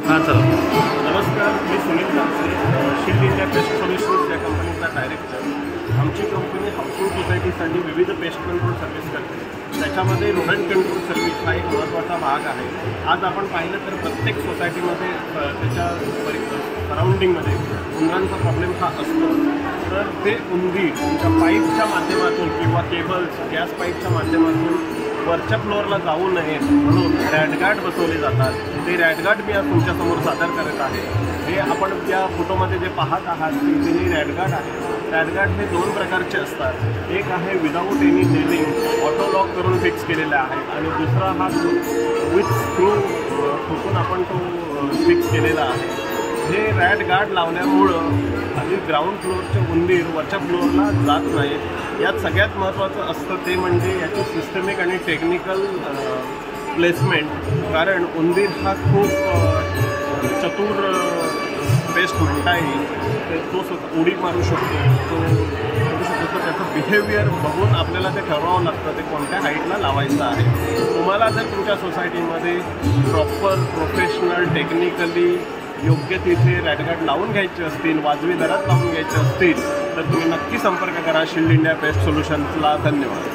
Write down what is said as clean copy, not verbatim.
हां चला. नमस्कार, मी Sunil Kanse, shield India pest solutions या कंपनीचा डायरेक्टर. आमची कंपनी हाऊसिंग सोसायटीसाठी विविध पेस्ट कंट्रोल सर्व्हिस करते. त्याच्यामध्ये रोडंट कंट्रोल सर्व्हिस हा एक महत्त्वाचा भाग आहे. आज आपण पाहिलं तर प्रत्येक सोसायटीमध्ये त्याच्या सराउंडिंगमध्ये उंदरांचा प्रॉब्लेम हा असतो. तर ते उंदीर तुमच्या पाईपच्या माध्यमातून किंवा केबल्स गॅस पाईपच्या माध्यमातून वरच्या फ्लोअरला जाऊ नये म्हणून रॅटगार्ड बसवले जातात. ते रॅटगार्ड मी आज तुमच्यासमोर सादर करत आहे. हे आपण या फोटोमध्ये जे पाहत आहात ते रॅटगार्ड आहे. रॅटगार्ड हे दोन प्रकारचे असतात. एक आहे without any nailing, auto lock करून फिक्स केलेला आहे, आणि दुसरा हा विथ स्क्रू ठोकून आपण तो फिक्स केलेला आहे. हे रॅटगार्ड लावल्यामुळं आणि ग्राउंड फ्लोअरचे उंदीर वरच्या फ्लोअरला जात नाहीत. यात सगळ्यात महत्त्वाचं असतं ते म्हणजे याची सिस्टमिक आणि टेक्निकल प्लेसमेंट. कारण उंदीर हा खूप चतुर पेस्ट म्हणता येईल. तो उडी मारू शकतो, तो करू शकतो. तर त्याचं बिहेवियर बघून आपल्याला ते ठरवावं लागतं ते कोणत्या हाईटला लावायचं आहे. तुम्हाला जर तुमच्या सोसायटीमध्ये प्रॉपर प्रोफेशनल टेक्निकली योग्य तिथे रॅटगार्ड लावून घ्यायचे असतील, वाजवी दरात लावून घ्यायचे असतील, तर तुम्ही नक्की संपर्क करा शील्ड इंडिया पेस्ट सोल्युशन्सला. धन्यवाद.